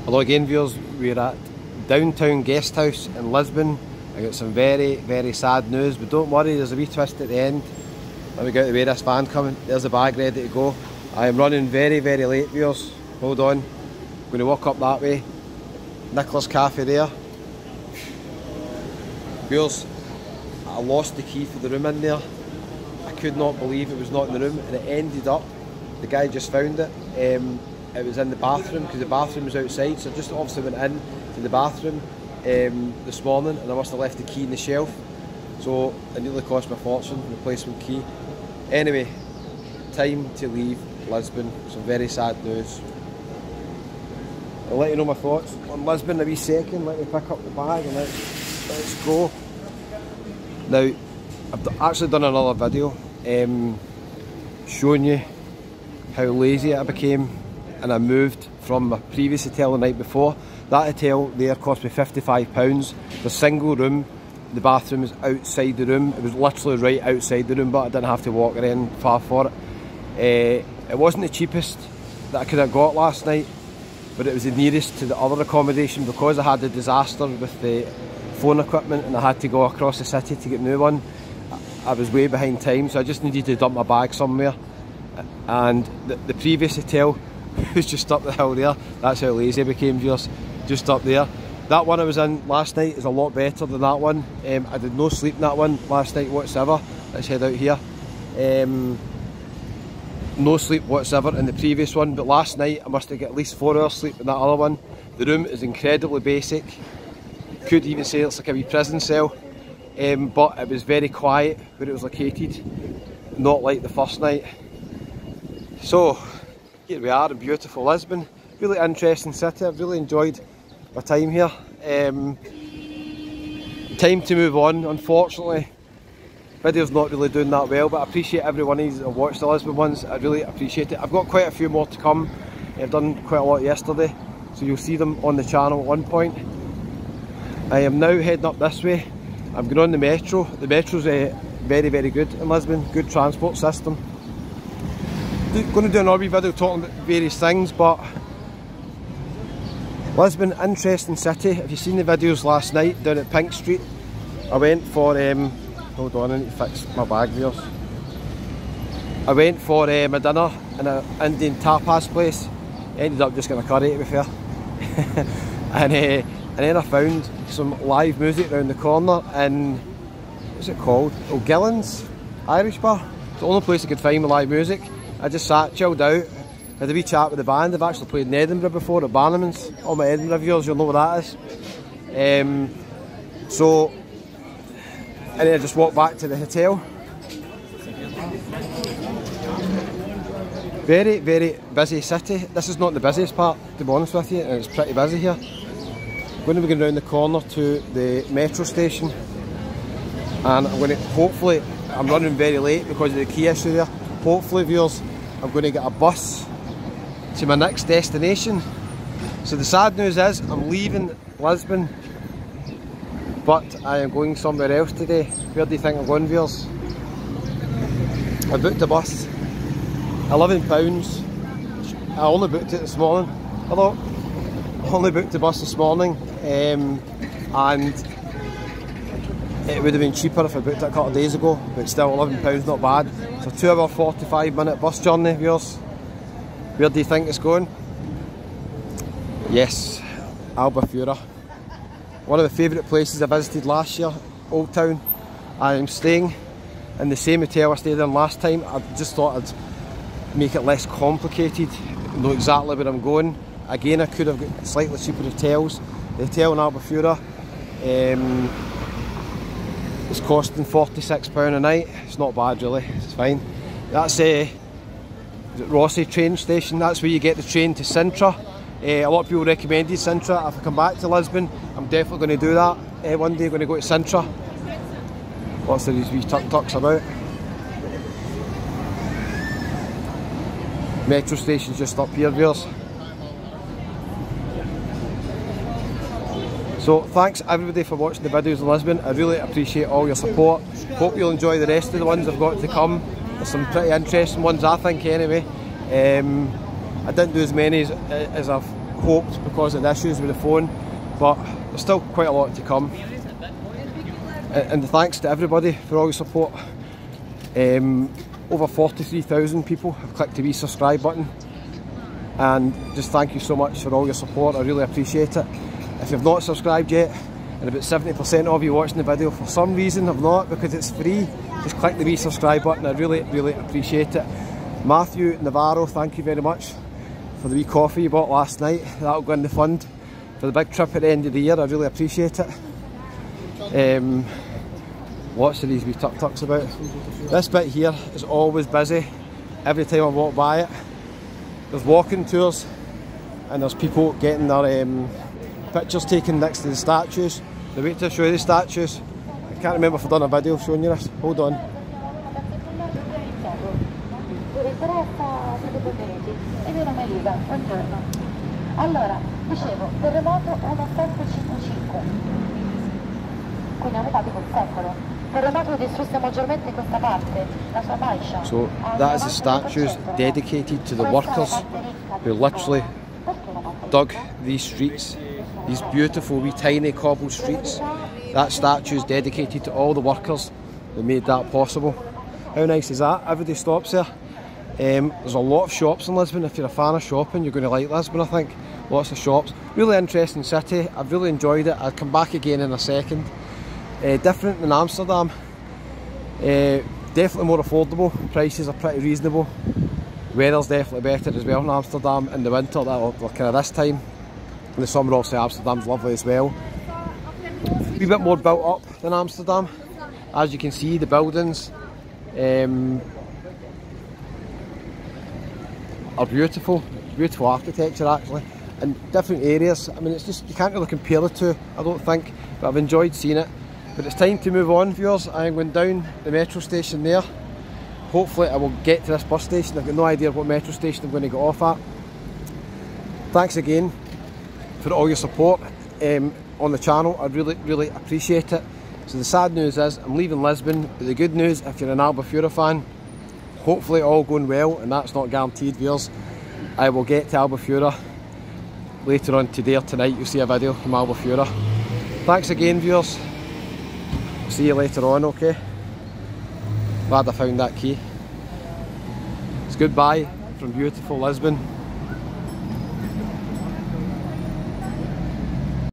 Hello again viewers, we're at Downtown Guest House in Lisbon. I got some very, very sad news, but don't worry, there's a wee twist at the end. Let me get out of the way, this van coming. There's the bag ready to go. I am running very, very late viewers. Hold on. I'm going to walk up that way. Nicholas Cafe there. Viewers, I lost the key for the room in there. I could not believe it was not in the room, and it ended up, the guy just found it. It was in the bathroom, because the bathroom was outside, so I just obviously went in to the bathroom this morning, and I must have left the key in the shelf, so it nearly cost me a fortune, replacement key. Anyway, time to leave Lisbon. Some very sad news. I'll let you know my thoughts on Lisbon in a wee second. Let me pick up the bag and let's go. Now, I've actually done another video showing you how lazy I became, and I moved from my previous hotel the night before. That hotel there cost me £55. The single room, the bathroom is outside the room. It was literally right outside the room, but I didn't have to walk around far for it. It wasn't the cheapest that I could have got last night, but it was the nearest to the other accommodation, because I had a disaster with the phone equipment and I had to go across the city to get a new one. I was way behind time, so I just needed to dump my bag somewhere. And the previous hotel was just up the hill there. That's how lazy I became, viewers. Just up there. That one I was in last night is a lot better than that one. I did no sleep in that one last night whatsoever. Let's head out here. No sleep whatsoever in the previous one, but last night I must have got at least 4 hours sleep in that other one. The room is incredibly basic. Could even say it's like a wee prison cell. But it was very quiet where it was located, not like the first night. So here we are in beautiful Lisbon. Really interesting city. I've really enjoyed my time here. Time to move on, unfortunately. Video's not really doing that well, but I appreciate every one of you that have watched the Lisbon ones. I really appreciate it. I've got quite a few more to come. I've done quite a lot yesterday, so you'll see them on the channel at one point. I am now heading up this way. I'm going on the metro. The metro's very, very good in Lisbon. Good transport system. Going to do another video talking about various things, but Lisbon, interesting city. If you've seen the videos last night down at Pink Street, I went for hold on, I need to fix my bag here. I went for my dinner in an Indian tapas place. Ended up just getting a curry, to be fair. and then I found some live music around the corner in, what's it called? O'Gillen's Irish bar. It's the only place I could find with live music. I just sat, chilled out, had a wee chat with the band. They've actually played in Edinburgh before at Bannerman's. All my Edinburgh viewers, you'll know what that is. And then I just walked back to the hotel. Very, very busy city. This is not the busiest part, to be honest with you, and it's pretty busy here. I'm going to be going round the corner to the metro station, and I'm going to, hopefully, I'm running very late because of the key issue there. Hopefully, viewers, I'm going to get a bus to my next destination. So the sad news is I'm leaving Lisbon, but I am going somewhere else today. Where do you think I'm going, viewers? I booked a bus, £11. I only booked it this morning. Hello. I only booked the bus this morning, and it would have been cheaper if I booked it a couple of days ago, but still £11 not bad. So 2 hour 45-minute bus journey, viewers. Where do you think it's going? Yes, Albufeira. One of the favourite places I visited last year, Old Town. I am staying in the same hotel I stayed in last time. I just thought I'd make it less complicated, know exactly where I'm going. Again, I could have got slightly cheaper hotels. The hotel in Albufeira is costing £46 a night. It's not bad really, it's fine. That's is it Rossi train station. That's where you get the train to Sintra. A lot of people recommended Sintra. If I come back to Lisbon, I'm definitely going to do that. One day I'm going to go to Sintra. Lots of these wee tuk-tuks about. Metro station's just up here, viewers. So thanks everybody for watching the videos in Lisbon. I really appreciate all your support. Hope you'll enjoy the rest of the ones I've got to come. There's some pretty interesting ones, I think, anyway. I didn't do as many as I've hoped because of the issues with the phone, but there's still quite a lot to come. And thanks to everybody for all your support. Over 43,000 people have clicked the resubscribe button, and just thank you so much for all your support. I really appreciate it. If you've not subscribed yet, and about 70% of you watching the video for some reason have not, because it's free, just click the resubscribe button. I really appreciate it. Matthew Navarro, thank you very much for the wee coffee you bought last night. That'll go in the fund for the big trip at the end of the year. I really appreciate it. Lots of these wee tuk-tuks about. This bit here is always busy every time I walk by it. There's walking tours and there's people getting their pictures taken next to the statues. They wait to show you the statues. I can't remember if I've done a video showing you this. Hold on. Allora, dicevo, terremoto 1755. Quindi hanno dato col secolo. Terremoto distrusse maggiormente questa parte, la sua fascia. So that is the statues dedicated to the workers who literally dug these streets, these beautiful wee tiny cobble streets. That statue is dedicated to all the workers who made that possible. How nice is that? Everybody stops there. There's a lot of shops in Lisbon. If you're a fan of shopping, you're going to like Lisbon, I think. Lots of shops. Really interesting city. I've really enjoyed it. I'll come back again in a second. Different than Amsterdam. Definitely more affordable. Prices are pretty reasonable. Weather's definitely better as well in Amsterdam. In the winter, or kind of this time. In the summer, obviously Amsterdam's lovely as well. A wee bit more built up than Amsterdam. As you can see, the buildings are beautiful. Beautiful architecture actually. In different areas. I mean, it's just, you can't really compare the two, I don't think. But I've enjoyed seeing it. But it's time to move on, viewers. I'm going down the metro station there. Hopefully I will get to this bus station. I've got no idea what metro station I'm going to get off at. Thanks again for all your support on the channel. I really appreciate it. So the sad news is I'm leaving Lisbon, but the good news, if you're an Albufeira fan, hopefully all going well, and that's not guaranteed, viewers. I will get to Albufeira later on today or tonight. You'll see a video from Albufeira. Thanks again, viewers. See you later on, okay? Glad I found that key. It's goodbye from beautiful Lisbon.